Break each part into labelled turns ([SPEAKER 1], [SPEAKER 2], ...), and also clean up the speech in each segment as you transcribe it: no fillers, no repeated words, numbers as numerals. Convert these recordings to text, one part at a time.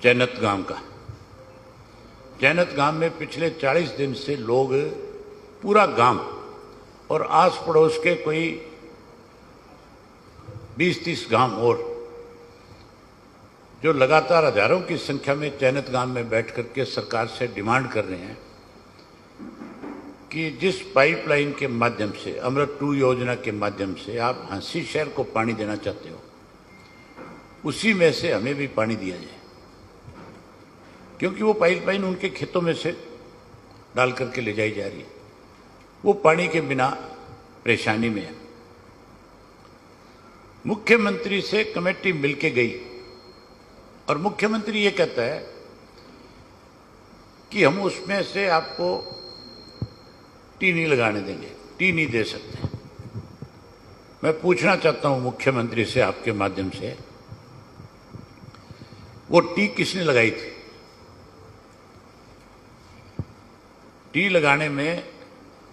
[SPEAKER 1] जैनत गांव का। जैनत गांव में पिछले 40 दिन से लोग, पूरा गांव और आस पड़ोस के कोई 20-30 गांव और, जो लगातार हजारों की संख्या में जैनत गांव में बैठ करके सरकार से डिमांड कर रहे हैं कि जिस पाइपलाइन के माध्यम से, अमृत 2 योजना के माध्यम से आप हंसी शहर को पानी देना चाहते हो, उसी में से हमें भी पानी दिया जाए, क्योंकि वो पाइपलाइन उनके खेतों में से डाल करके ले जाई जा रही है। वो पानी के बिना परेशानी में है। मुख्यमंत्री से कमेटी मिलके गई और मुख्यमंत्री ये कहता है कि हम उसमें से आपको टी नहीं लगाने देंगे, टी नहीं दे सकते। मैं पूछना चाहता हूं मुख्यमंत्री से आपके माध्यम से, वो टी किसने लगाई थी? टी लगाने में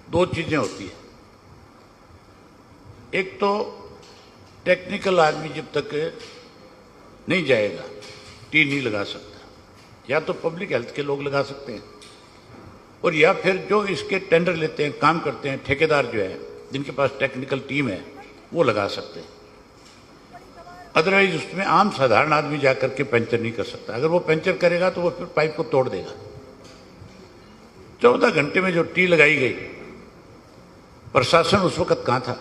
[SPEAKER 1] 2 चीजें होती है। एक तो टेक्निकल आदमी जब तक नहीं जाएगा टी नहीं लगा सकता, या तो पब्लिक हेल्थ के लोग लगा सकते हैं, और या फिर जो इसके टेंडर लेते हैं, काम करते हैं, ठेकेदार जो है, जिनके पास टेक्निकल टीम है, वो लगा सकते हैं। अदरवाइज उसमें आम साधारण आदमी जाकर के पंचर नहीं कर सकता। अगर वो पंचर करेगा तो वो फिर पाइप को तोड़ देगा। 14 घंटे में जो टी लगाई गई, प्रशासन उस वक्त कहां था?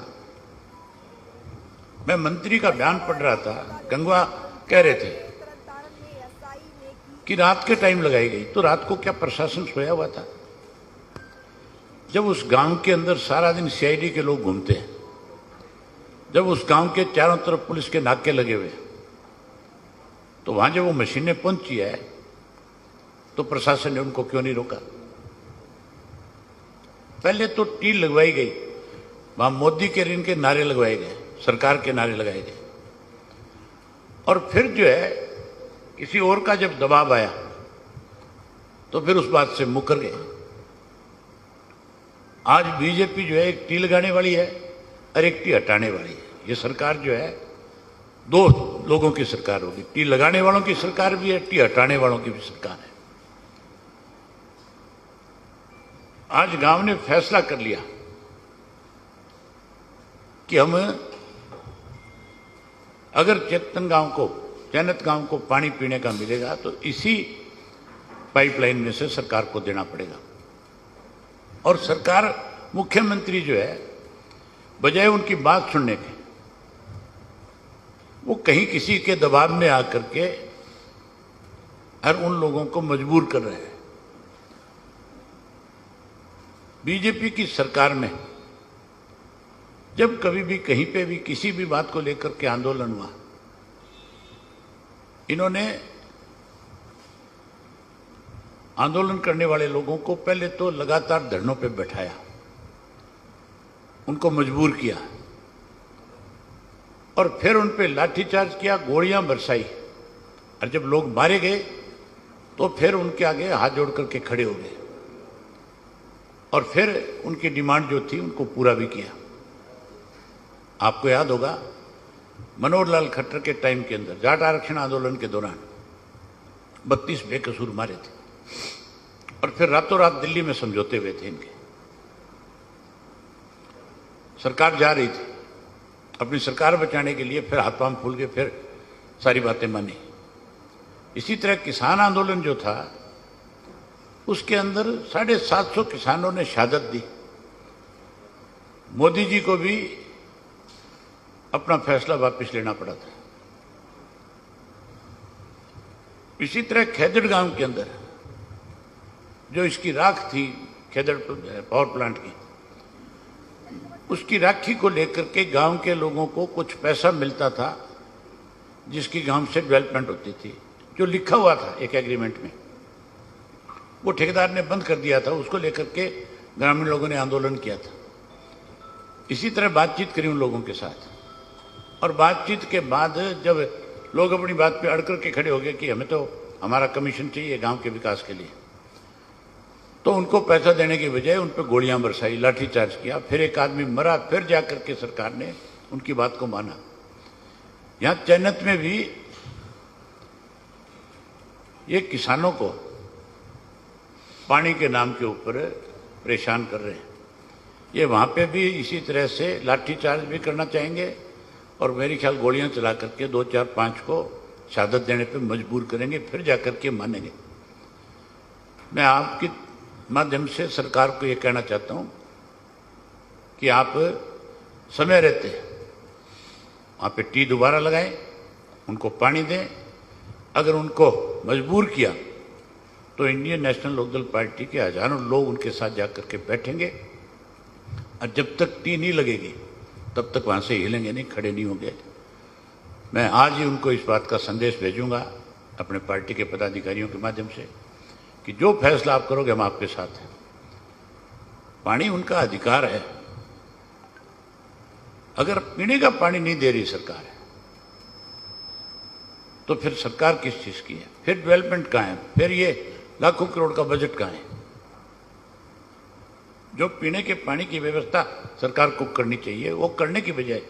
[SPEAKER 1] मैं मंत्री का बयान पढ़ रहा था, गंगवा कह रहे थे कि रात के टाइम लगाई गई, तो रात को क्या प्रशासन सोया हुआ था? जब उस गांव के अंदर सारा दिन सीआईडी के लोग घूमते हैं, जब उस गांव के चारों तरफ पुलिस के नाके लगे हुए, तो वहां जब वो मशीनें पहुंची है तो प्रशासन ने उनको क्यों नहीं रोका? पहले तो टी लगवाई गई, वहां मोदी के ऋण के नारे लगवाए गए, सरकार के नारे लगाए गए, और फिर जो है किसी और का जब दबाव आया तो फिर उस बात से मुकर गए। आज बीजेपी जो है एक टी लगाने वाली है और एक टी हटाने वाली है। ये सरकार जो है 2 लोगों की सरकार होगी, टी लगाने वालों की सरकार भी है, टी हटाने वालों की भी सरकार है। आज गांव ने फैसला कर लिया कि हम अगर जैनत गांव को पानी पीने का मिलेगा तो इसी पाइपलाइन में से सरकार को देना पड़ेगा। और सरकार, मुख्यमंत्री जो है, बजाय उनकी बात सुनने के, वो कहीं किसी के दबाव में आकर के हर उन लोगों को मजबूर कर रहे हैं। बीजेपी की सरकार में जब कभी भी कहीं पे भी किसी भी बात को लेकर के आंदोलन हुआ, इन्होंने आंदोलन करने वाले लोगों को पहले तो लगातार धरनों पे बैठाया, उनको मजबूर किया, और फिर उन पे लाठीचार्ज किया, गोलियां बरसाई, और जब लोग मारे गए तो फिर उनके आगे हाथ जोड़ करके खड़े हो गए, और फिर उनकी डिमांड जो थी उनको पूरा भी किया। आपको याद होगा मनोहर लाल खट्टर के टाइम के अंदर जाट आरक्षण आंदोलन के दौरान 32 बेकसूर मारे थे, और फिर रातों रात दिल्ली में समझौते हुए थे इनके। सरकार जा रही थी, अपनी सरकार बचाने के लिए फिर हाथ पांव फूल के फिर सारी बातें मानी। इसी तरह किसान आंदोलन जो था, उसके अंदर 750 किसानों ने शहादत दी। मोदी जी को भी अपना फैसला वापस लेना पड़ा था। इसी तरह खेदड़ गांव के अंदर जो इसकी राख थी, खेदड़ पावर प्लांट की, उसकी राखी को लेकर के गांव के लोगों को कुछ पैसा मिलता था, जिसकी गांव से डेवलपमेंट होती थी, जो लिखा हुआ था एक एग्रीमेंट में, वो ठेकेदार ने बंद कर दिया था। उसको लेकर के ग्रामीण लोगों ने आंदोलन किया था। इसी तरह बातचीत करी उन लोगों के साथ, और बातचीत के बाद जब लोग अपनी बात पे अड़ करके खड़े हो गए कि हमें तो हमारा कमीशन चाहिए गांव के विकास के लिए, तो उनको पैसा देने की बजाय उन पर गोलियां बरसाई, लाठीचार्ज किया, फिर एक आदमी मरा, फिर जाकर के सरकार ने उनकी बात को माना। यहां जैनत में भी ये किसानों को पानी के नाम के ऊपर परेशान कर रहे हैं। ये वहाँ पे भी इसी तरह से लाठीचार्ज भी करना चाहेंगे और मेरी ख्याल गोलियां चला करके 2, 4, 5 को शहादत देने पे मजबूर करेंगे, फिर जाकर के मानेंगे। मैं आपके माध्यम से सरकार को ये कहना चाहता हूँ कि आप समय रहते वहाँ पे टी दोबारा लगाएं, उनको पानी दें। अगर उनको मजबूर किया तो इंडियन नेशनल लोकदल पार्टी के हजारों लोग उनके साथ जाकर के बैठेंगे और जब तक टी नहीं लगेगी तब तक वहाँ से हिलेंगे नहीं, खड़े नहीं होंगे। मैं आज ही उनको इस बात का संदेश भेजूंगा अपने पार्टी के पदाधिकारियों के माध्यम से कि जो फैसला आप करोगे हम आपके साथ हैं। पानी उनका अधिकार है। अगर पीने का पानी नहीं दे रही सरकार तो फिर सरकार किस चीज की है? फिर डेवलपमेंट कहाँ है? फिर ये लाखों करोड़ का बजट कहाँ है? जो पीने के पानी की व्यवस्था सरकार को करनी चाहिए वो करने की बजाय